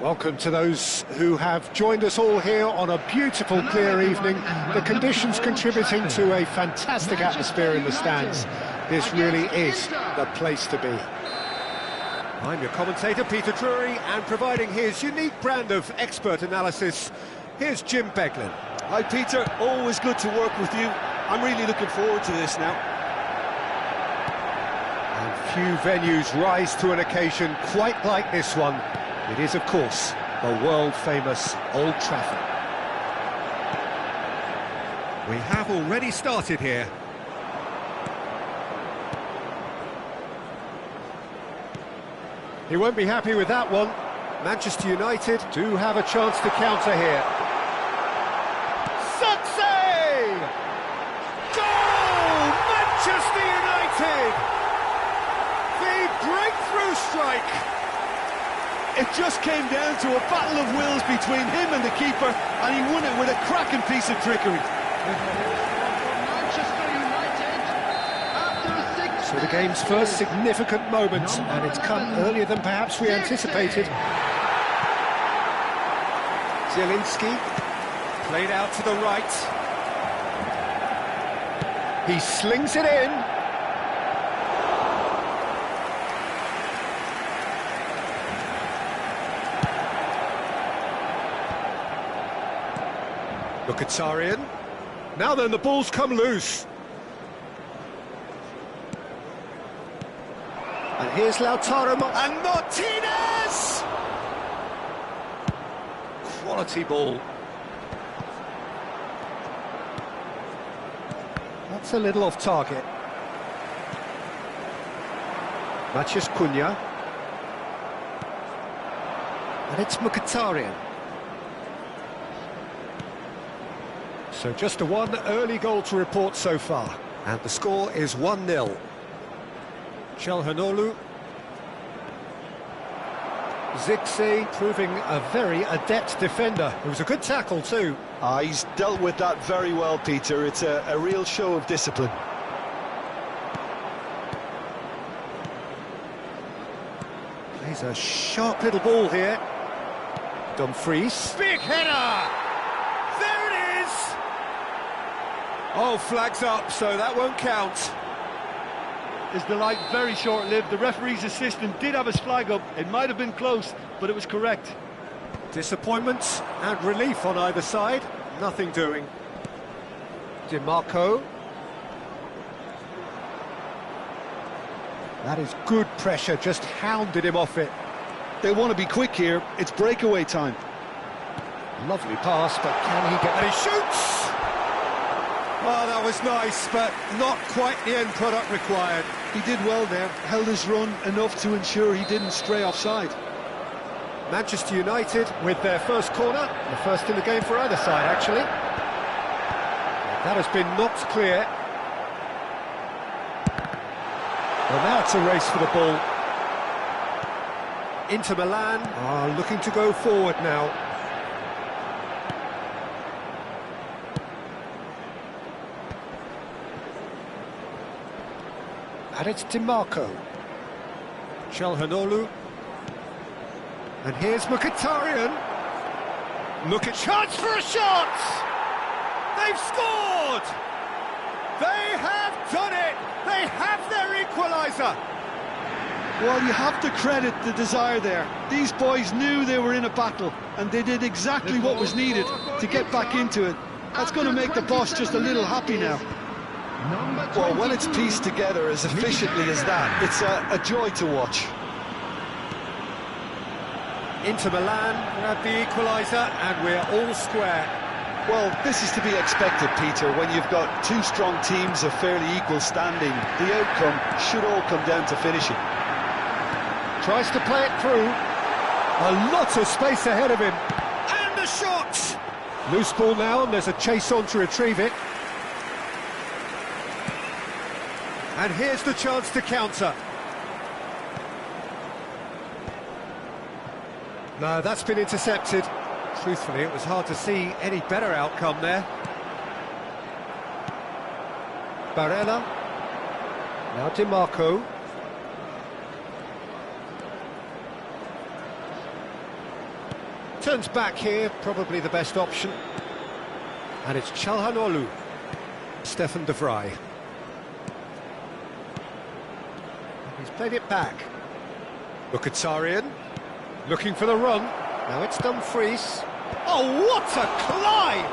Welcome to those who have joined us all here on a beautiful, clear evening. The conditions contributing to a fantastic atmosphere in the stands. This really is the place to be. I'm your commentator, Peter Drury, and providing his unique brand of expert analysis, here's Jim Beglin. Hi, Peter. Always good to work with you. I'm really looking forward to this now. And few venues rise to an occasion quite like this one. It is, of course, the world-famous Old Trafford. We have already started here. He won't be happy with that one. Manchester United do have a chance to counter here. Success! Goal! Manchester United! The breakthrough strike! It just came down to a battle of wills between him and the keeper, and he won it with a cracking piece of trickery. So the game's first significant moment, and it's come earlier than perhaps we anticipated. Zielinski, played out to the right. He slings it in. Mkhitaryan. Now then, the ball's come loose. And here's Lautaro and Martinez! Quality ball. That's a little off target. Matheus Cunha. And it's Mkhitaryan. So just a one early goal to report so far. And the score is 1-0. Çalhanoğlu. Zirkzee proving a very adept defender. It was a good tackle too. He's dealt with that very well, Peter. It's a real show of discipline. Plays a sharp little ball here. Dumfries. Big header! There it is! Oh, flags up, so that won't count. His delight very short-lived. The referee's assistant did have his flag up. It might have been close, but it was correct. Disappointment and relief on either side. Nothing doing. DiMarco. That is good pressure, just hounded him off it. They want to be quick here. It's breakaway time. Lovely pass, but can he get... And he shoots! Oh, that was nice, but not quite the end product required. He did well there, held his run enough to ensure he didn't stray offside. Manchester United with their first corner, the first in the game for either side, actually. That has been knocked clear. Well, now it's a race for the ball. Inter Milan are looking to go forward now. And it's DiMarco. Çalhanoğlu. And here's Mkhitaryan. Look at chance for a shot! They've scored! They have done it! They have their equaliser! Well, you have to credit the desire there. These boys knew they were in a battle, and they did exactly what was needed to get back into it. That's going to make the boss just a little happy now. Well, when it's pieced together as efficiently as that, it's a joy to watch. Inter Milan grab the equaliser, and we're all square. Well, this is to be expected, Peter. When you've got two strong teams of fairly equal standing, the outcome should all come down to finishing. Tries to play it through. A lot of space ahead of him. And a shot! Loose ball now, and there's a chase on to retrieve it. And here's the chance to counter. No, that's been intercepted. Truthfully, it was hard to see any better outcome there. Barella. Now DiMarco. Turns back here, probably the best option. And it's Çalhanoğlu. Stefan de Vrij. He's played it back. Mkhitaryan, looking for the run. Now it's Dumfries. Oh, what a climb!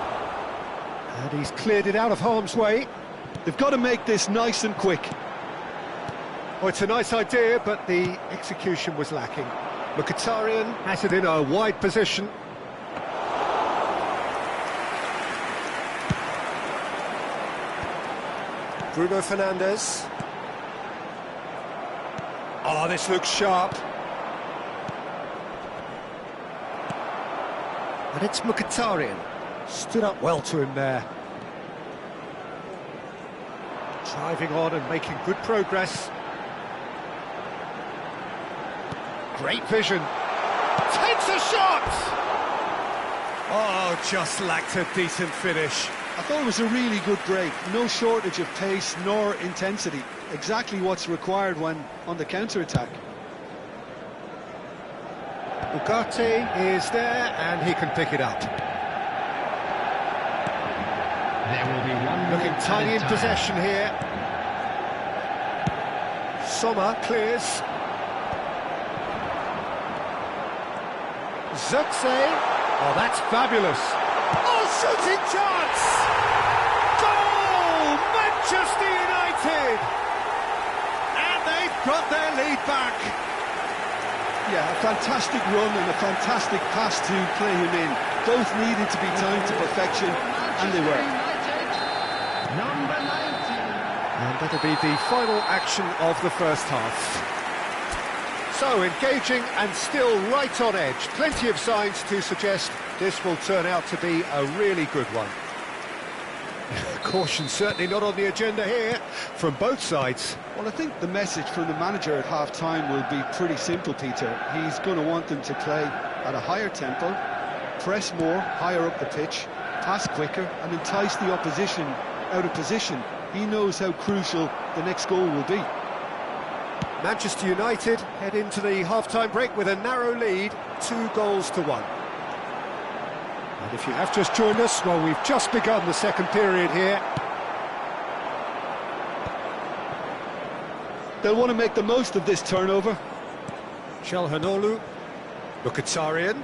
And he's cleared it out of harm's way. They've got to make this nice and quick. Oh, it's a nice idea, but the execution was lacking. Mkhitaryan has it in a wide position. Bruno Fernandes. Oh, this looks sharp. And it's Mkhitaryan. Stood up well to him there. Driving on and making good progress. Great vision. Takes a shot! Oh, just lacked a decent finish. I thought it was a really good break. No shortage of pace nor intensity. Exactly what's required when on the counter-attack. Ugarte is there and he can pick it up. There will be one Looking tiny in possession here. Sommer clears. Zirkzee. Oh, that's fabulous. Oh, shooting chance! Goal! Manchester United! And they've got their lead back. Yeah, a fantastic run and a fantastic pass to play him in. Both needed to be timed to perfection, and they were. Number 19. And that'll be the final action of the first half. So, engaging and still right on edge. Plenty of signs to suggest this will turn out to be a really good one. Caution certainly not on the agenda here from both sides. Well, I think the message from the manager at half-time will be pretty simple, Peter. He's going to want them to play at a higher tempo, press more, higher up the pitch, pass quicker, and entice the opposition out of position. He knows how crucial the next goal will be. Manchester United head into the half-time break with a narrow lead, 2-1. And if you have just joined us, well, we've just begun the second period here. They'll want to make the most of this turnover. Çalhanoğlu, Mkhitaryan.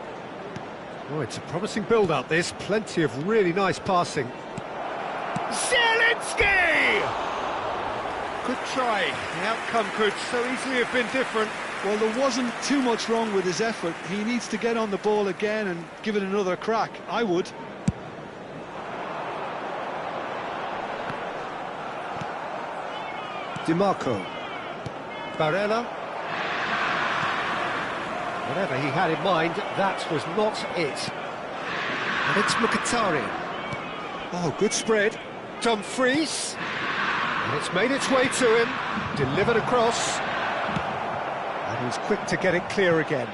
Oh, it's a promising build-up, this. Plenty of really nice passing. Zielinski! Good try. The outcome could so easily have been different. Well, there wasn't too much wrong with his effort. He needs to get on the ball again and give it another crack. I would. Di Marco. Barella. Whatever he had in mind, that was not it. And it's Mkhitaryan. Oh, good spread. Dumfries. And it's made its way to him. Delivered across. And he's quick to get it clear again.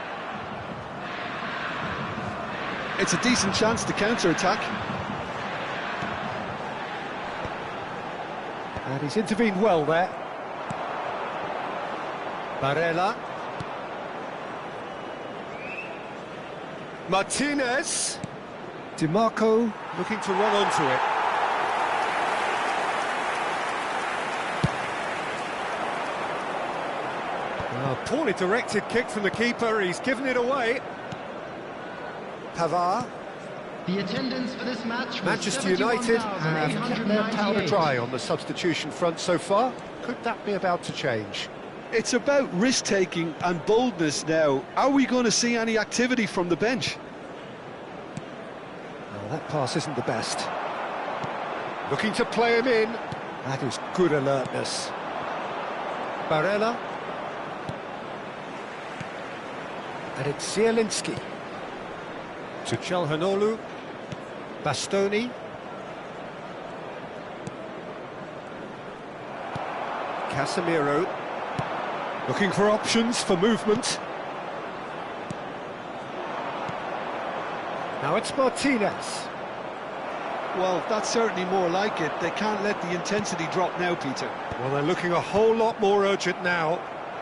It's a decent chance to counter-attack. And he's intervened well there. Barella. Martinez. Di Marco looking to run onto it. A poorly directed kick from the keeper, he's given it away. Pavard. The attendance for this match was Manchester United have kept their powder dry on the substitution front so far. Could that be about to change? It's about risk-taking and boldness now. Are we going to see any activity from the bench? Well, that pass isn't the best. Looking to play him in. That is good alertness. Barella. And it's Zielinski. To Çalhanoğlu. Bastoni. Casemiro. Looking for options for movement. Now it's Martinez. Well, that's certainly more like it. They can't let the intensity drop now, Peter. Well, they're looking a whole lot more urgent now.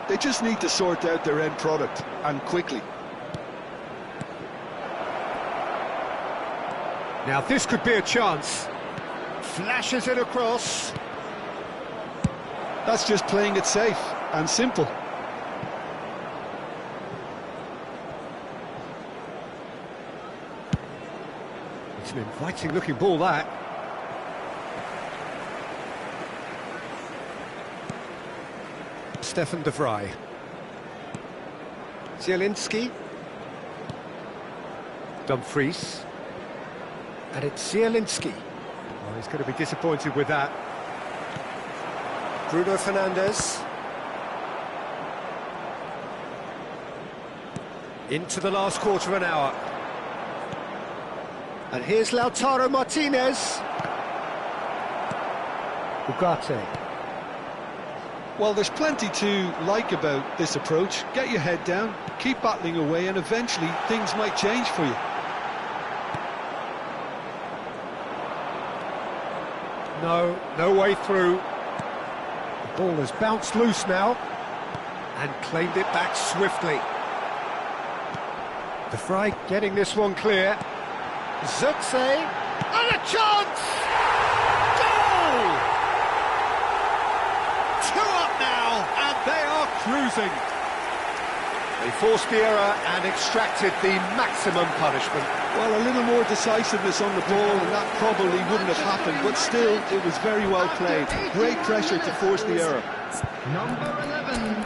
They just need to sort out their end product, and quickly. Now this could be a chance. Flashes it across. That's just playing it safe and simple. It's an inviting looking ball, that. Stefan de Vrij. Zielinski. Dumfries. And it's Zielinski. Oh, he's going to be disappointed with that. Bruno Fernandes. Into the last quarter of an hour. And here's Lautaro Martinez. Ugarte. Well, there's plenty to like about this approach. Get your head down, keep battling away, and eventually things might change for you. No way through. The ball has bounced loose now and claimed it back swiftly. De Vrij getting this one clear. Zutze, and a chance! Goal! 2 up now, and they are cruising. They forced the error and extracted the maximum punishment. Well, a little more decisiveness on the ball, and that probably wouldn't have happened, but still, it was very well played. Great pressure to force the error. Number 11,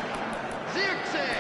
Zirkzee.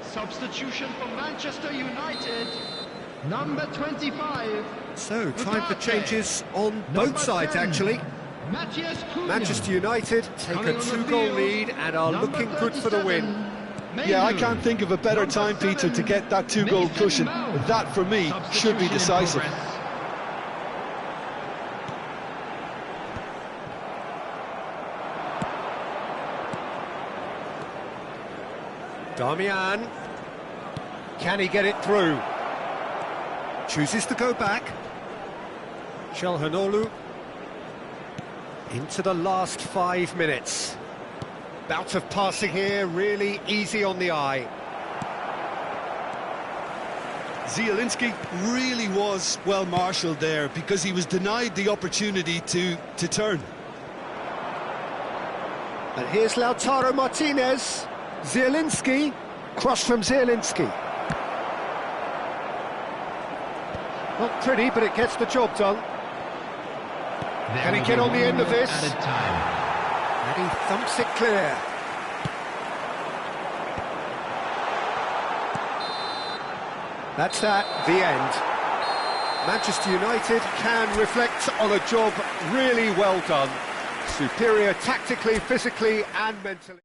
Substitution for Manchester United, number 25. So, time for changes on both sides, actually. Manchester United take a 2-goal lead and are looking good for the win. Yeah, I can't think of a better time, Peter, to get that 2-goal cushion. That, for me, should be decisive. Damian. Can he get it through? Chooses to go back. Çalhanoğlu. Into the last 5 minutes. Bout of passing here, really easy on the eye. Zielinski really was well marshalled there because he was denied the opportunity to turn. And here's Lautaro Martinez. Zielinski. Cross from Zielinski. Not pretty, but it gets the job done. Can he get on the end of this? And he thumps it clear. That's that, the end. Manchester United can reflect on a job really well done. Superior tactically, physically and mentally.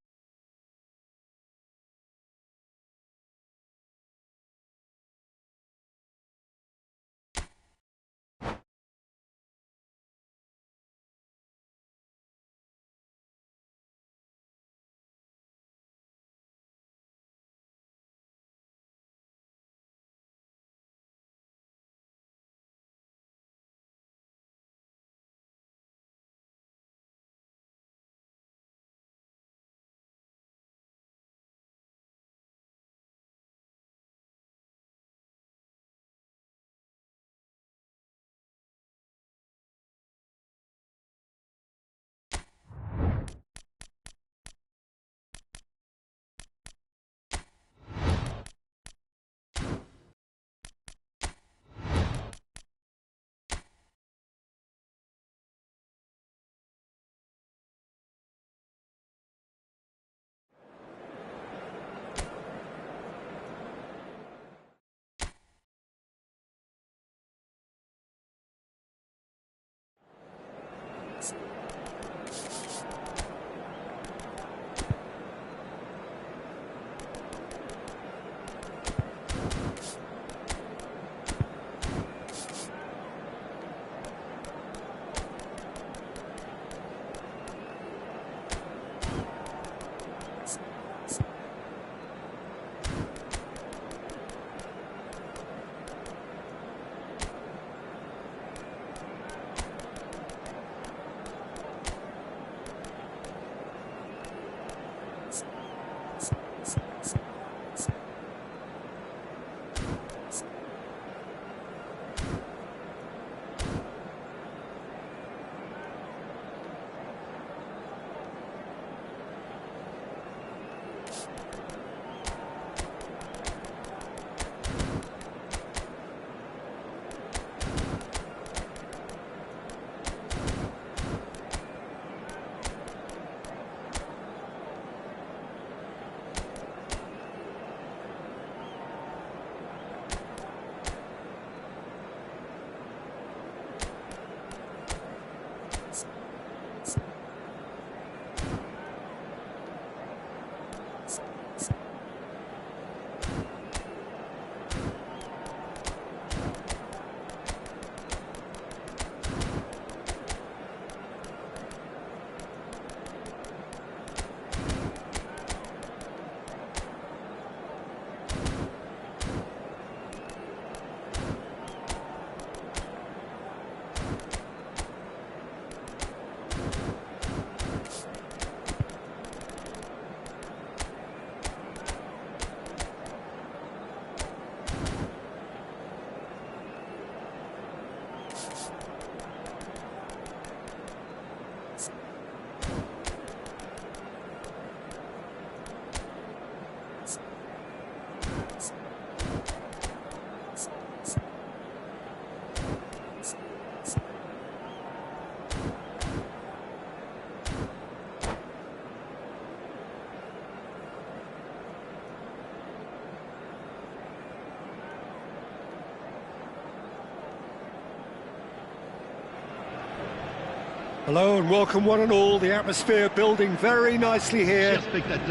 Hello and welcome one and all. The atmosphere building very nicely here.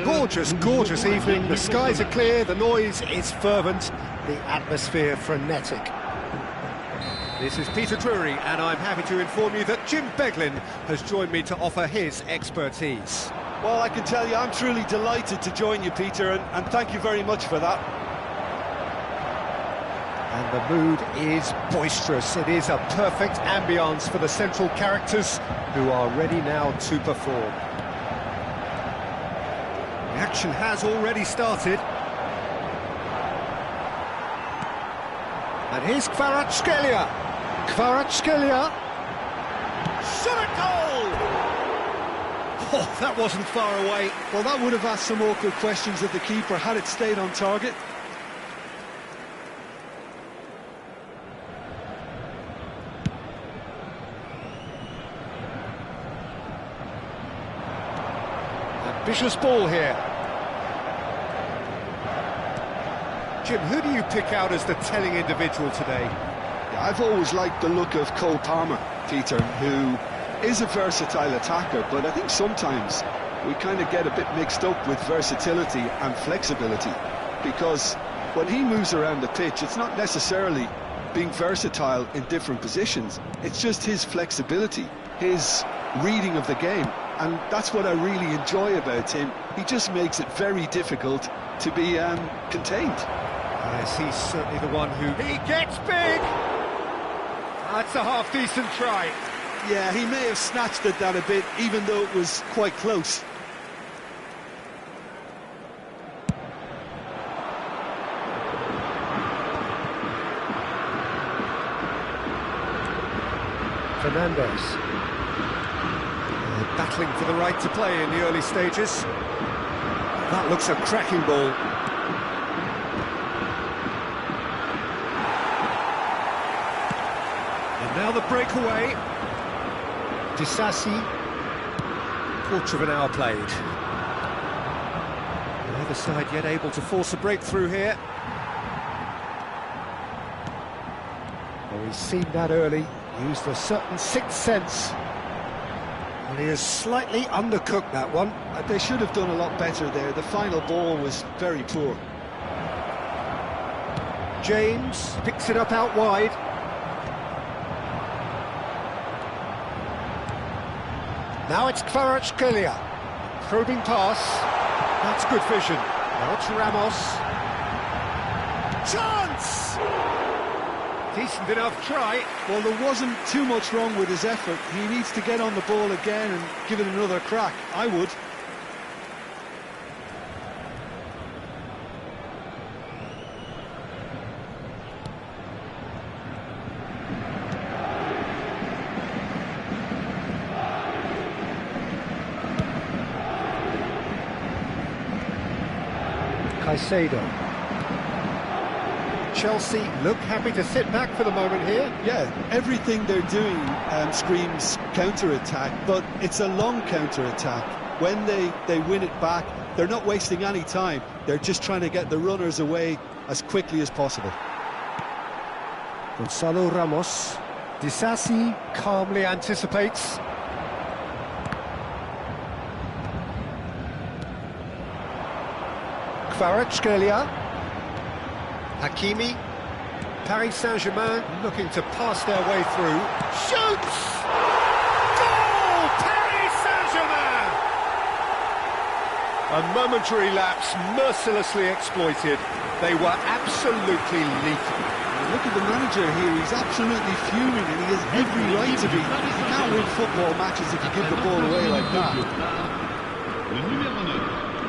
Gorgeous, gorgeous evening. The skies are clear, the noise is fervent, the atmosphere frenetic. This is Peter Drury and I'm happy to inform you that Jim Beglin has joined me to offer his expertise. Well, I can tell you I'm truly delighted to join you, Peter, and thank you very much for that. And the mood is boisterous. It is a perfect ambience for the central characters who are ready now to perform. The action has already started. And here's Kvaratskhelia. Kvaratskhelia. Shot at goal! Oh, that wasn't far away. Well, that would have asked some awkward questions of the keeper had it stayed on target. Ambitious ball here. Jim, who do you pick out as the telling individual today? Yeah, I've always liked the look of Cole Palmer, Peter, who is a versatile attacker, but I think sometimes we kind of get a bit mixed up with versatility and flexibility, because when he moves around the pitch, it's not necessarily being versatile in different positions, it's just his flexibility, his reading of the game, and that's what I really enjoy about him. He just makes it very difficult to be contained. Yes, he's certainly the one who... He gets big! That's a half-decent try. Yeah, he may have snatched at that a bit, even though it was quite close. Fernandez. Battling for the right to play in the early stages. That looks a cracking ball. And now the breakaway. Disasi. Quarter of an hour played. Neither side yet able to force a breakthrough here. Well, we've seen that early. Used a certain sixth sense. And he has slightly undercooked that one. They should have done a lot better there. The final ball was very poor. James picks it up out wide. Now it's Kvaratskhelia. Probing pass. That's good vision. Now it's Ramos. Chance! Decent enough try. Well, there wasn't too much wrong with his effort. He needs to get on the ball again and give it another crack. I would. Caicedo. Chelsea look happy to sit back for the moment here. Yeah, everything they're doing screams counter-attack, but it's a long counter-attack. When they win it back, they're not wasting any time. They're just trying to get the runners away as quickly as possible. Gonzalo Ramos. Disasi calmly anticipates. Kvaratskhelia. Hakimi. Paris Saint-Germain looking to pass their way through. Shoots! Goal! Paris Saint-Germain! A momentary lapse mercilessly exploited. They were absolutely lethal. Look at the manager here, he's absolutely fuming and he has every right to be. You can't win football matches if you give the ball away like that.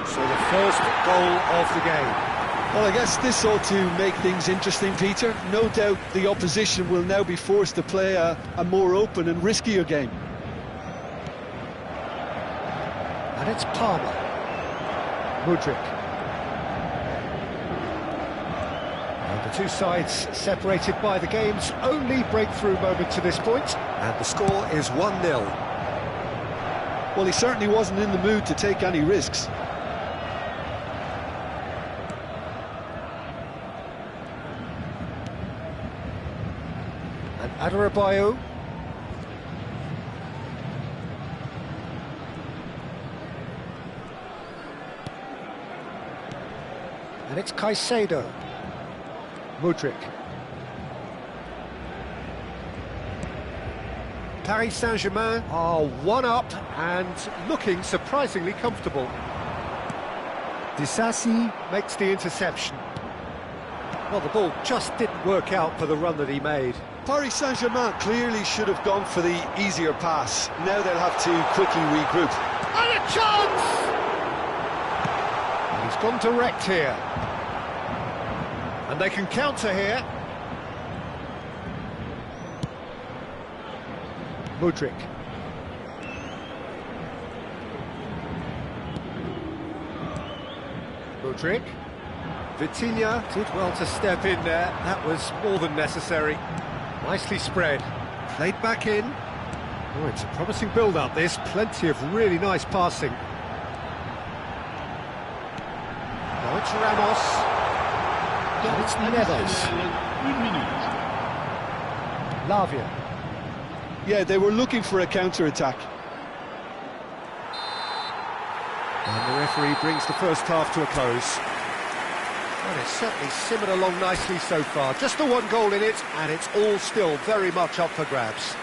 So the first goal of the game. Well, I guess this ought to make things interesting, Peter. No doubt the opposition will now be forced to play a more open and riskier game. And it's Palmer. Mudryk. And the two sides separated by the game's only breakthrough moment to this point. And the score is 1-0. Well, he certainly wasn't in the mood to take any risks. And Adarabioyo. And it's Caicedo. Mudryk. Paris Saint-Germain are one up and looking surprisingly comfortable. Disasi makes the interception. Well, the ball just didn't work out for the run that he made. Paris Saint-Germain clearly should have gone for the easier pass. Now they'll have to quickly regroup. And a chance! And he's gone direct here. And they can counter here. Mudryk. Mudryk. Vitinha did well to step in there. That was more than necessary. Nicely spread. Played back in. Oh, it's a promising build-up, this. Plenty of really nice passing. Now it's Ramos. And it's Neves. Lavia. Yeah, they were looking for a counter-attack. And the referee brings the first half to a close. Well, it's certainly simmered along nicely so far. Just the one goal in it, and it's all still very much up for grabs.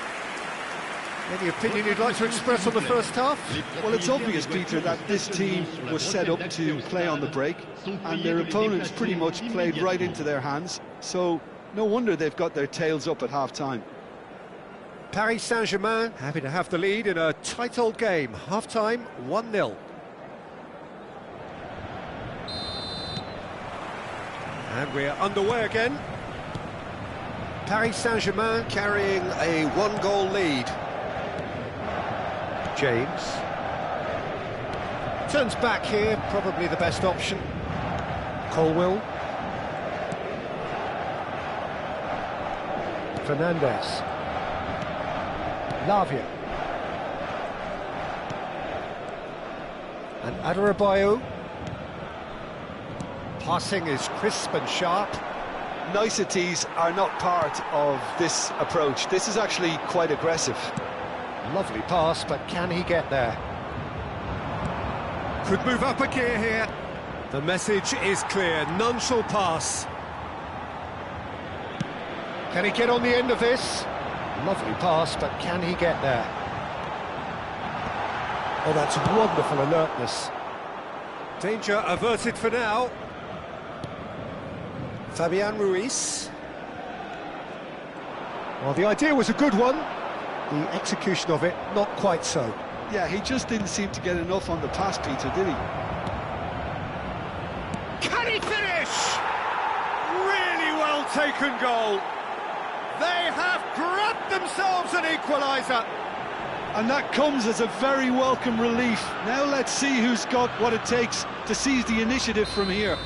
Any opinion you'd like to express on the first half? Well, it's obvious, Peter, that this team was set up to play on the break, and their opponents pretty much played right into their hands, so no wonder they've got their tails up at half-time. Paris Saint-Germain happy to have the lead in a tight old game. Half-time, 1-0. And we're underway again. Paris Saint-Germain carrying a one-goal lead. James. Turns back here, probably the best option. Colwill. Fernandez. Lavia. And Adarabioyo. Passing is crisp and sharp. Niceties are not part of this approach. This is actually quite aggressive. Lovely pass, but can he get there? Could move up a gear here. The message is clear, none shall pass. Can he get on the end of this? Lovely pass, but can he get there? Oh, that's wonderful alertness. Danger averted for now. Fabian Ruiz. Well, the idea was a good one. The execution of it, not quite so. Yeah, he just didn't seem to get enough on the pass, Peter, did he? Can he finish? Really well taken goal. They have grabbed themselves an equaliser. And that comes as a very welcome relief. Now let's see who's got what it takes to seize the initiative from here.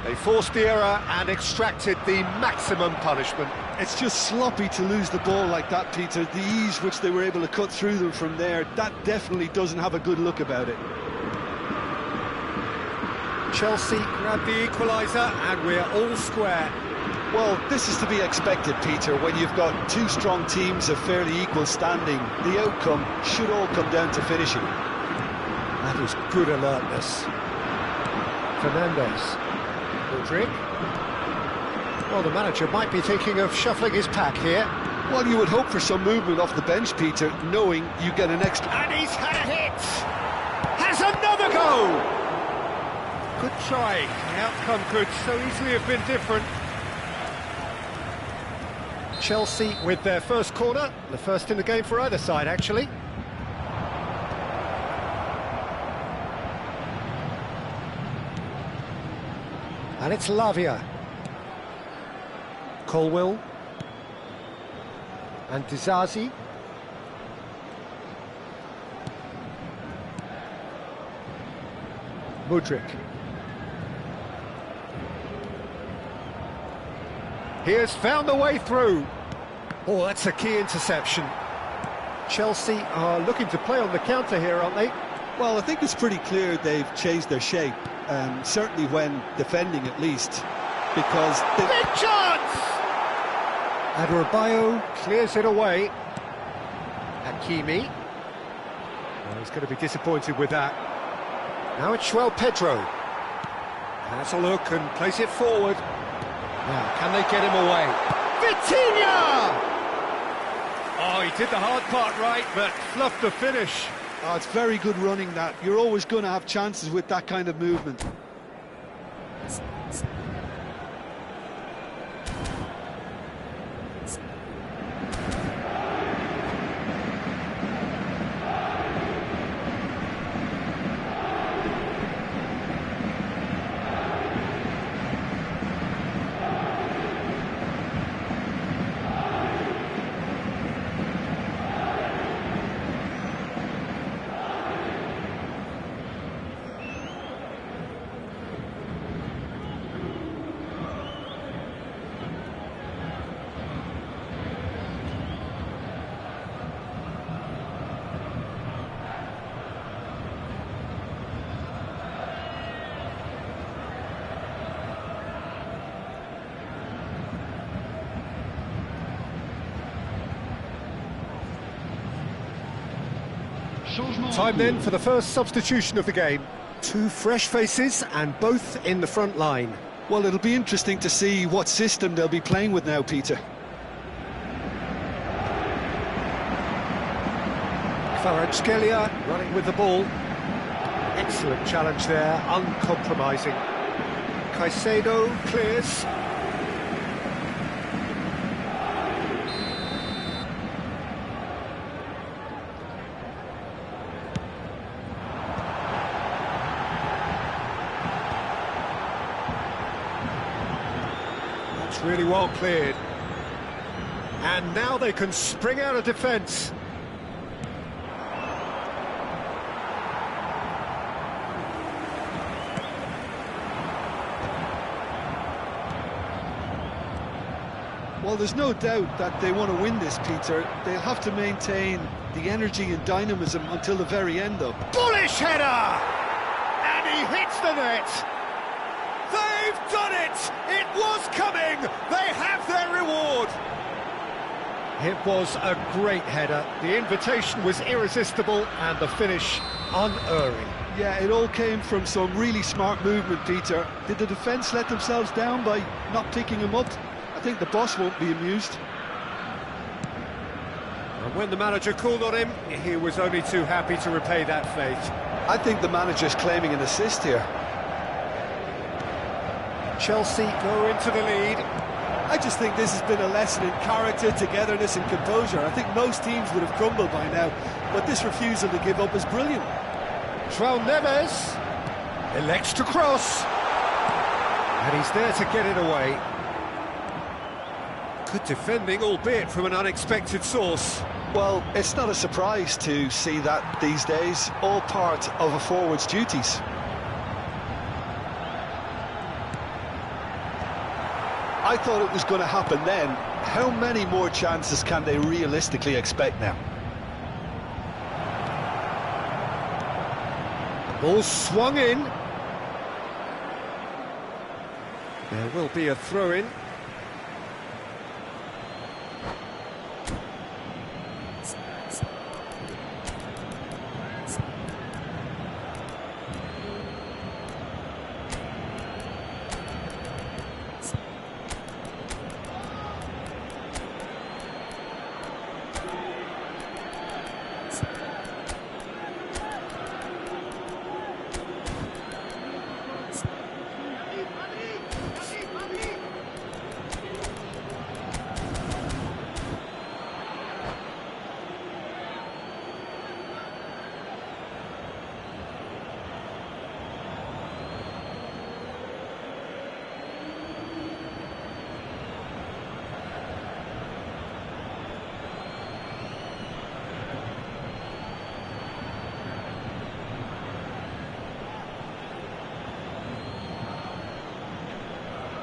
They forced the error and extracted the maximum punishment. It's just sloppy to lose the ball like that, Peter. The ease which they were able to cut through them from there, that definitely doesn't have a good look about it. Chelsea grabbed the equaliser and we're all square. Well, this is to be expected, Peter. When you've got two strong teams of fairly equal standing, the outcome should all come down to finishing. That is good alertness. Fernandez. Mudryk. Well, the manager might be thinking of shuffling his pack here. Well, you would hope for some movement off the bench, Peter, knowing you get an extra... And he's had a hit! Has another go! Good try. The outcome could so easily have been different. Chelsea with their first corner, the first in the game for either side, actually. And it's Lavia. Colwill. And Disasi. Mudryk. He has found the way through. Oh, that's a key interception. Chelsea are looking to play on the counter here, aren't they? Well, I think it's pretty clear they've changed their shape, certainly when defending at least, because... Big chance! Adarabioyo clears it away. Hakimi. Well, he's going to be disappointed with that. Now it's João Pedro. Has a look and plays it forward. Now, can they get him away? Vitinha! Oh, he did the hard part right, but fluffed the finish. Oh, it's very good running, that. You're always going to have chances with that kind of movement. Time then for the first substitution of the game. Two fresh faces and both in the front line. Well, it'll be interesting to see what system they'll be playing with now, Peter. Kvaratskhelia running with the ball. Excellent challenge there, uncompromising. Caicedo clears. That's really well cleared. And now they can spring out of defence. Well, there's no doubt that they want to win this, Peter. They'll have to maintain the energy and dynamism until the very end, though. Bullish header! And he hits the net! They've done it! It was coming! They have their reward! It was a great header. The invitation was irresistible and the finish unerring. Yeah, it all came from some really smart movement, Peter. Did the defence let themselves down by not picking him up? I think the boss won't be amused. And when the manager called on him, he was only too happy to repay that fate. I think the manager's claiming an assist here. Chelsea go into the lead. I just think this has been a lesson in character, togetherness and composure. I think most teams would have crumbled by now, but this refusal to give up is brilliant. João Neves elects to cross. And he's there to get it away. Good defending, albeit from an unexpected source. Well, it's not a surprise to see that these days, all part of a forward's duties. I thought it was going to happen then. How many more chances can they realistically expect now? Ball swung in. There will be a throw-in.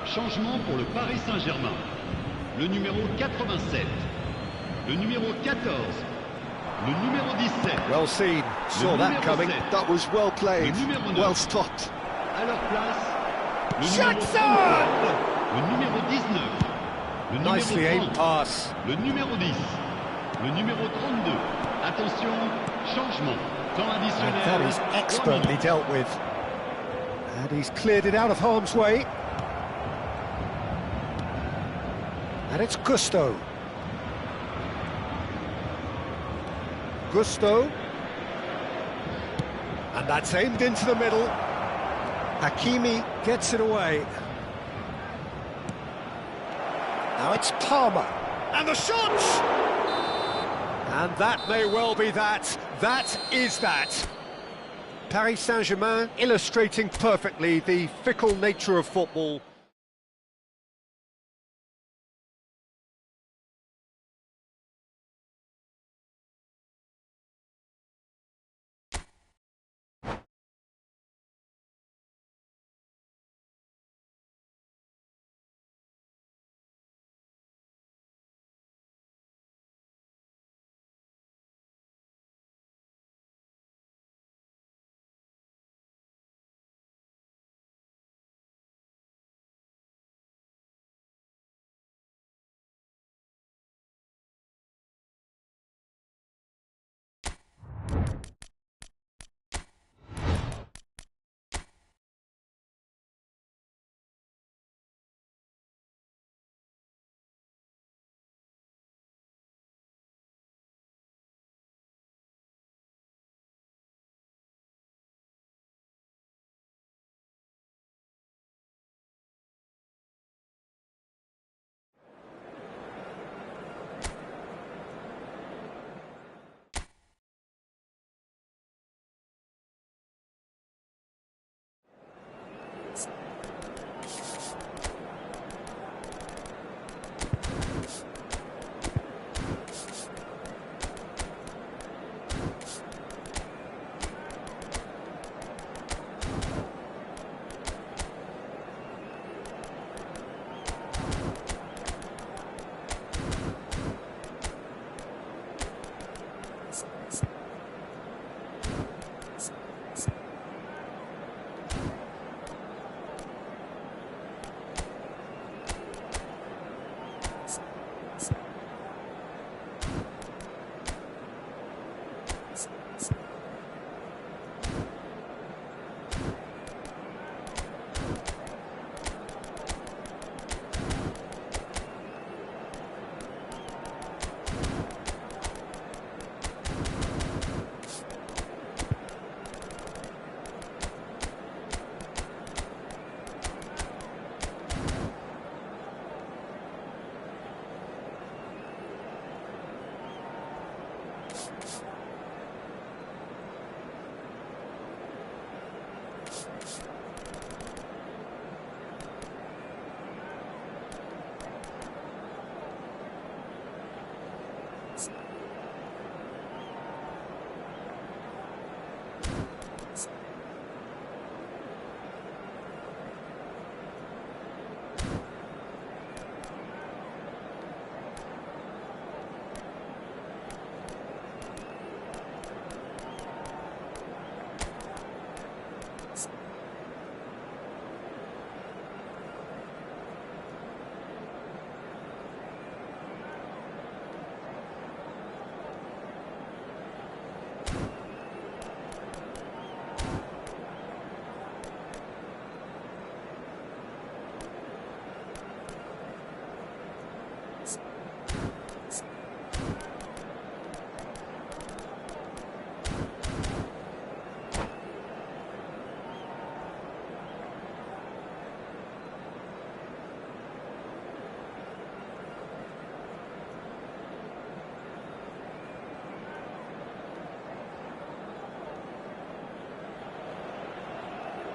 Changement pour le Paris Saint-Germain. Le numéro 87, le numéro 14, le numéro 17. Well seen, saw that coming. 7, That was well played, le numéro 9, well stopped. À leur place, le Jackson! numéro 19, le numéro 30, Nicely aimed pass. le numéro 10, le numéro 32. Attention, changement. Temps And additionnel. that is 3 expertly minutes. dealt with. And He's cleared it out of harm's way. And it's Gusto. Gusto. And that's aimed into the middle. Hakimi gets it away. Now it's Palmer. And the shot! And that may well be that. That is that. Paris Saint-Germain illustrating perfectly the fickle nature of football.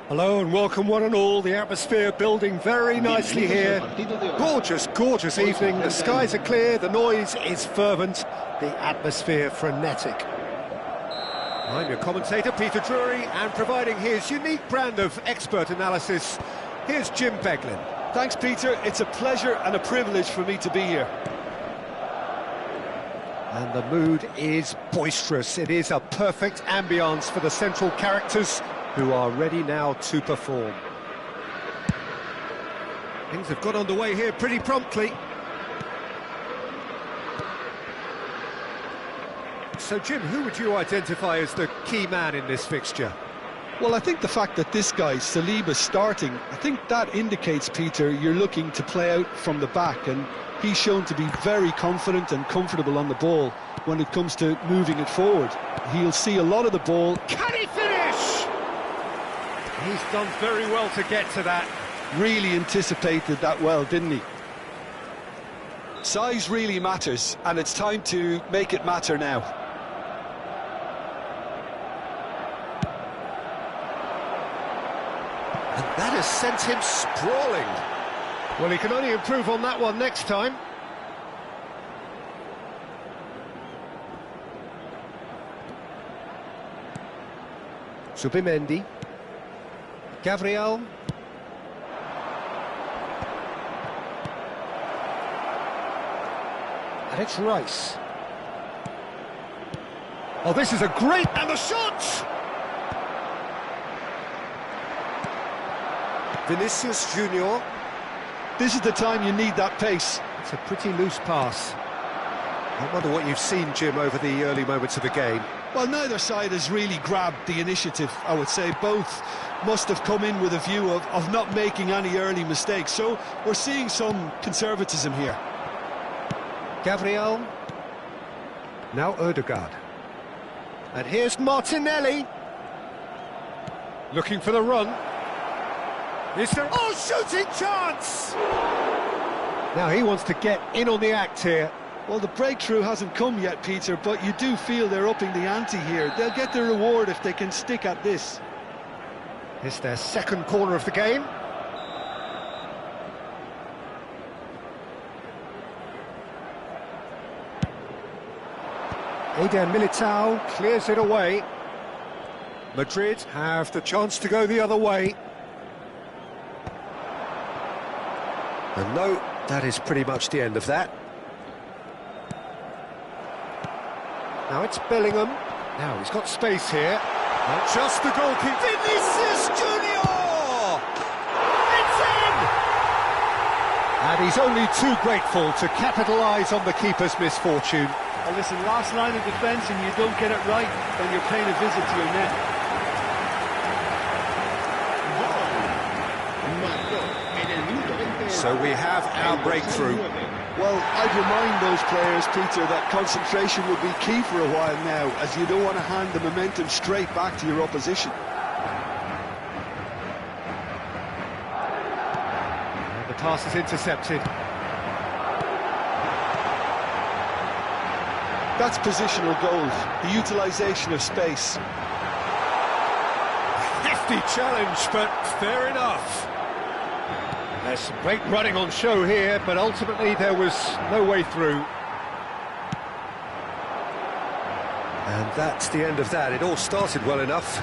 Hello and welcome one and all. The atmosphere building very nicely here. Gorgeous, gorgeous evening. The skies are clear, the noise is fervent, the atmosphere frenetic. I'm your commentator, Peter Drury, and providing his unique brand of expert analysis, here's Jim Beglin. Thanks, Peter. It's a pleasure and a privilege for me to be here. And the mood is boisterous. It is a perfect ambience for the central characters, who are ready now to perform. Things have got underway here pretty promptly. So, Jim, who would you identify as the key man in this fixture? Well, I think the fact that this guy, Saliba's starting, I think that indicates, Peter, you're looking to play out from the back, and he's shown to be very confident and comfortable on the ball when it comes to moving it forward. He'll see a lot of the ball. Can he finish? He's done very well to get to that. Really anticipated that well, didn't he? Size really matters, and it's time to make it matter now. And that has sent him sprawling. Well, he can only improve on that one next time. Subimendi. Gabriel. And it's Rice. Oh, this is a great... And the shot! Vinicius Junior. This is the time you need that pace. It's a pretty loose pass. I wonder what you've seen, Jim, over the early moments of the game. Well, neither side has really grabbed the initiative, I would say. Both must have come in with a view of not making any early mistakes. So we're seeing some conservatism here. Gabriel. Now Ødegaard. And here's Martinelli. Looking for the run. Is there... Oh, shooting chance! Now he wants to get in on the act here. Well, the breakthrough hasn't come yet, Peter, but you do feel they're upping the ante here. They'll get their reward if they can stick at this. It's their second corner of the game. Eden Militao clears it away. Madrid have the chance to go the other way. And no, that is pretty much the end of that. Now it's Bellingham. Now he's got space here. Not just the goalkeeper. Vinicius Junior! It's in! And he's only too grateful to capitalise on the keeper's misfortune. Well, listen, last line of defence and you don't get it right, then you're paying a visit to your net. So we have our breakthrough. Well, I'd remind those players, Peter, that concentration will be key for a while now, as you don't want to hand the momentum straight back to your opposition. And the pass is intercepted. That's positional gold, the utilisation of space. Hefty challenge, but fair enough. There's some great running on show here, but ultimately there was no way through. And that's the end of that. It all started well enough.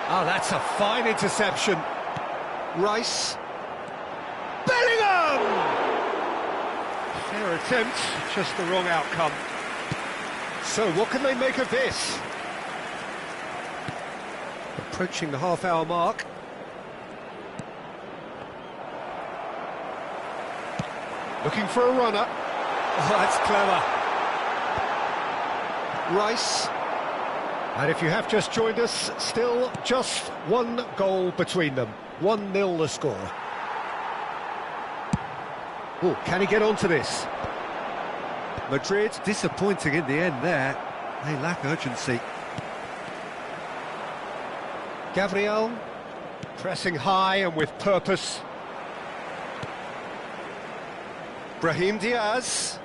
Oh, that's a fine interception. Rice. Bellingham! Fair attempt, just the wrong outcome. So, what can they make of this? Approaching the half-hour mark. Looking for a runner. Oh, that's clever. Rice. And if you have just joined us, still just one goal between them. 1-0 the score. Oh, can he get onto this? Madrid disappointing in the end there. They lack urgency. Gabriel pressing high and with purpose. Brahim Diaz.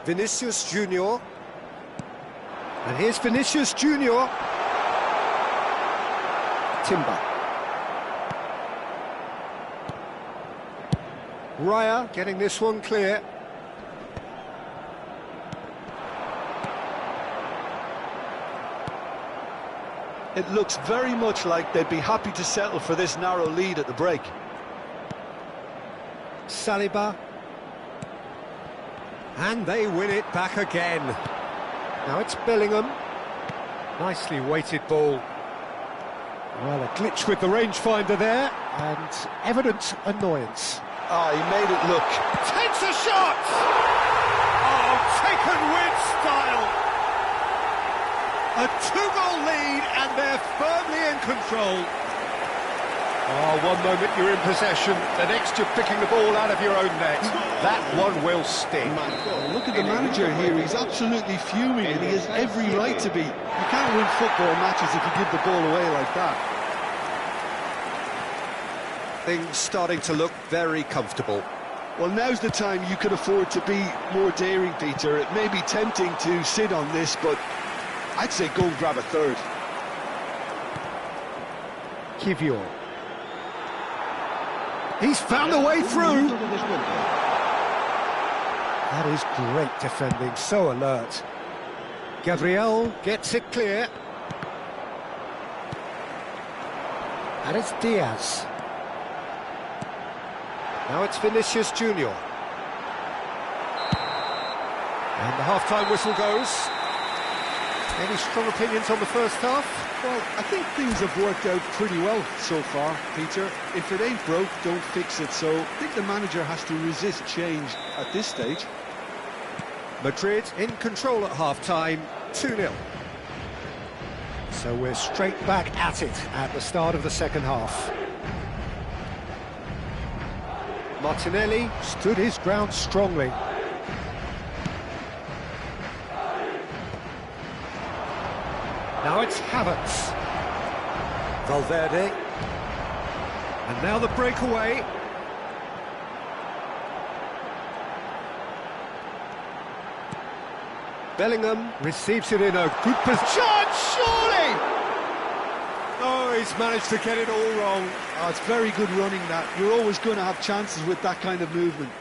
Vinicius Junior. And here's Vinicius Junior. Timber. Raya getting this one clear. It looks very much like they'd be happy to settle for this narrow lead at the break. Saliba. And they win it back again. Now it's Bellingham. Nicely weighted ball. Well, a glitch with the rangefinder there, and evident annoyance. Oh, he made it look. Takes a shot! Oh, taken with style! A 2-goal lead, and they're firmly in control. Oh, one moment you're in possession, the next you're picking the ball out of your own net. That one will sting. Look at the manager here, he's absolutely fuming, and he has every right to be. You can't win football matches if you give the ball away like that. Things starting to look very comfortable. Well, now's the time you could afford to be more daring, Peter. It may be tempting to sit on this, but I'd say go and grab a third. Kivior. He's found a way through. That is great defending, so alert. Gabriel gets it clear. And it's Diaz. Now it's Vinicius Junior. And the half-time whistle goes. Any strong opinions on the first half? Well, I think things have worked out pretty well so far, Peter. If it ain't broke, don't fix it. So I think the manager has to resist change at this stage. Madrid in control at half-time, 2-0. So we're straight back at it at the start of the second half. Martinelli stood his ground strongly. Now it's Havertz. Valverde. And now the breakaway. Bellingham receives it in a good position. Surely! Oh, he's managed to get it all wrong. Oh, it's very good running, that. You're always going to have chances with that kind of movement.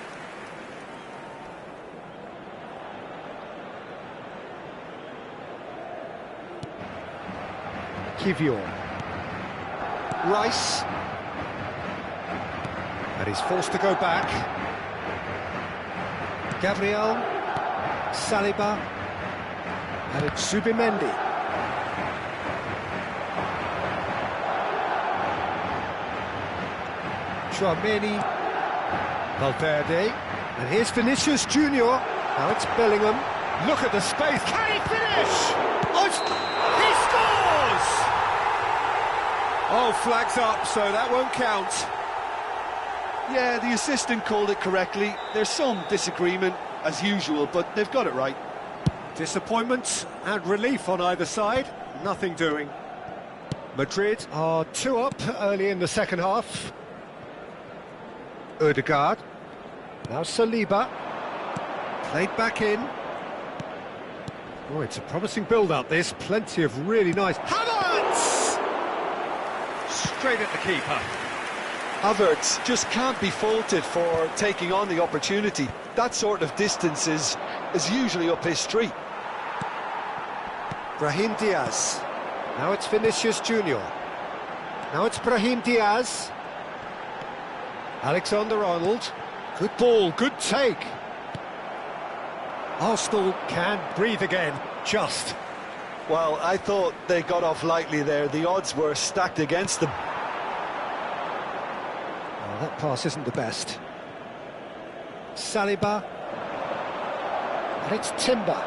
Kivior. Rice. And he's forced to go back. Gabriel. Saliba. And it's Zubimendi. Chouameni. Valverde. And here's Vinicius Junior. Now it's Bellingham. Look at the space. Can he finish? Oh, he scores! Oh, flags up, so that won't count. Yeah, the assistant called it correctly. There's some disagreement, as usual, but they've got it right. Disappointment and relief on either side. Nothing doing. Madrid are 2 up early in the second half. Ødegaard. Now Saliba. Played back in. Oh, it's a promising build-up, this. Plenty of really nice... Havertz! Straight at the keeper. Havertz just can't be faulted for taking on the opportunity. That sort of distance is usually up his street. Brahim Diaz. Now it's Vinicius Junior. Now it's Brahim Diaz. Alexander-Arnold. Good ball, good take. Arsenal can breathe again, just. Well, I thought they got off lightly there. The odds were stacked against them. Oh, that pass isn't the best. Saliba. And it's Timber.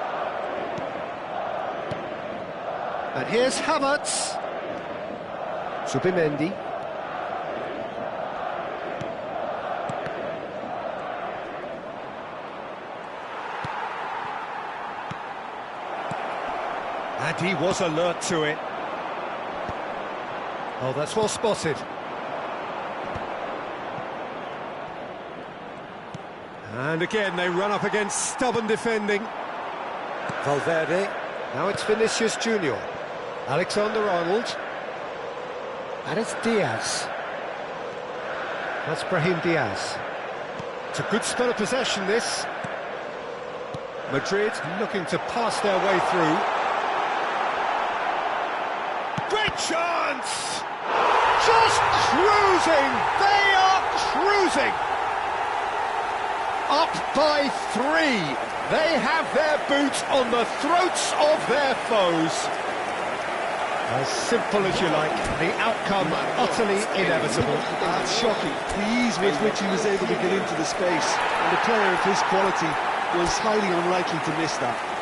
And here's Havertz. Zubimendi. And he was alert to it. Oh, that's well spotted. And again, they run up against stubborn defending. Valverde. Now it's Vinicius Junior. Alexander-Arnold. And it's Diaz. That's Brahim Diaz. It's a good spell of possession, this. Madrid looking to pass their way through. Great chance! Just cruising! They are cruising! Up by 3. They have their boots on the throats of their foes. As simple as you like, the outcome utterly inevitable. That's shocking. The ease with which he was able to get into the space, and a player of his quality was highly unlikely to miss that.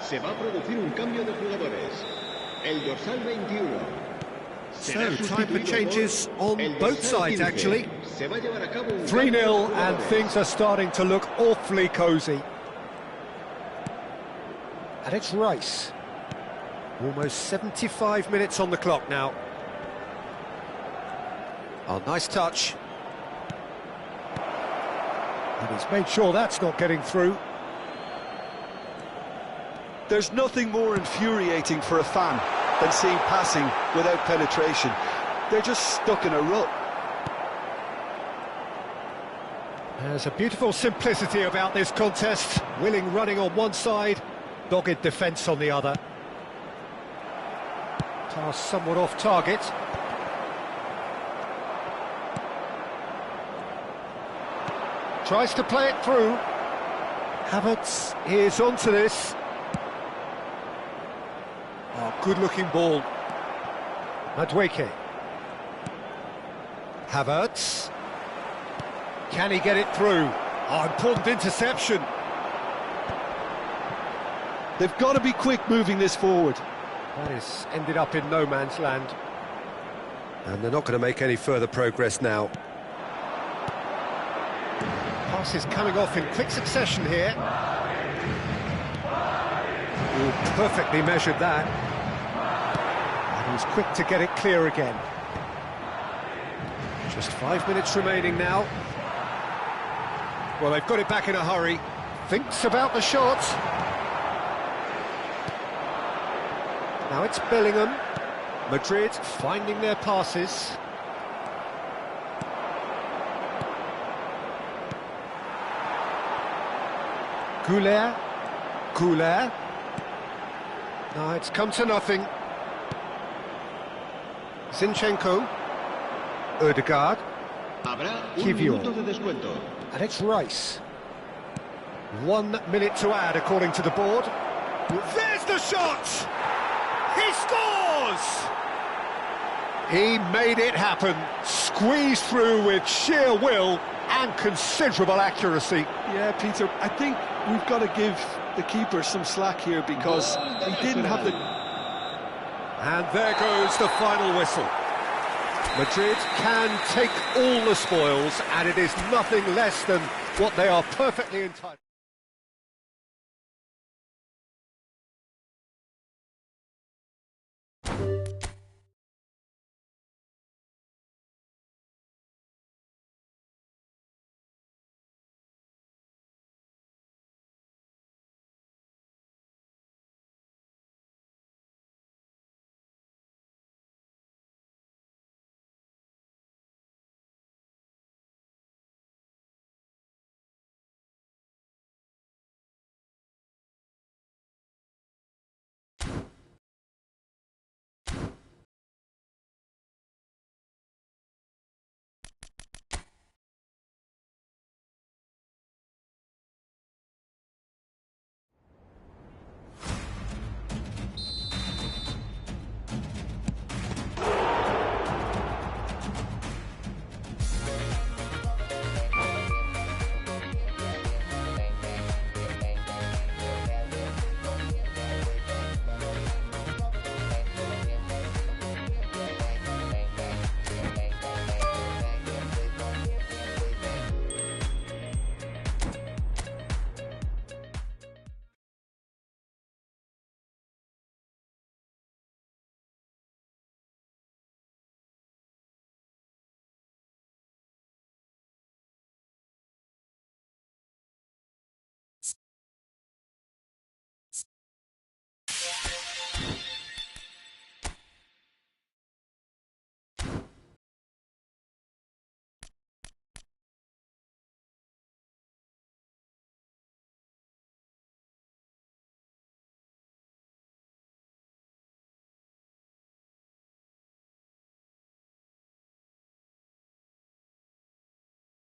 Se va a producir un cambio de jugadores. El dorsal 21. So, time for changes on both sides, actually. 3-0, and things are starting to look awfully cosy. And it's Rice. Almost 75 minutes on the clock now. Oh, nice touch. And he's made sure that's not getting through. There's nothing more infuriating for a fan than seeing passing without penetration. They're just stuck in a rut. There's a beautiful simplicity about this contest. Willing running on one side, dogged defence on the other. Pass somewhat off target. Tries to play it through. Havertz is onto this. Oh, good-looking ball. Madueke. Havertz. Can he get it through? Oh, important interception. They've got to be quick moving this forward. That has ended up in no man's land. And they're not going to make any further progress now. Pass is coming off in quick succession here. Ooh, perfectly measured that. And he's quick to get it clear again. Just 5 minutes remaining now. Well, they've got it back in a hurry. Thinks about the shot. Now it's Bellingham. Madrid finding their passes. Goulet. No, it's come to nothing. Zinchenko. Ødegaard. Kivior. And it's Rice. 1 minute to add, according to the board. There's the shot! He scores! He made it happen. Squeezed through with sheer will and considerable accuracy. Yeah, Peter, I think we've got to give the keeper some slack here because he didn't have the... And there goes the final whistle. Madrid can take all the spoils, and it is nothing less than what they are perfectly entitled.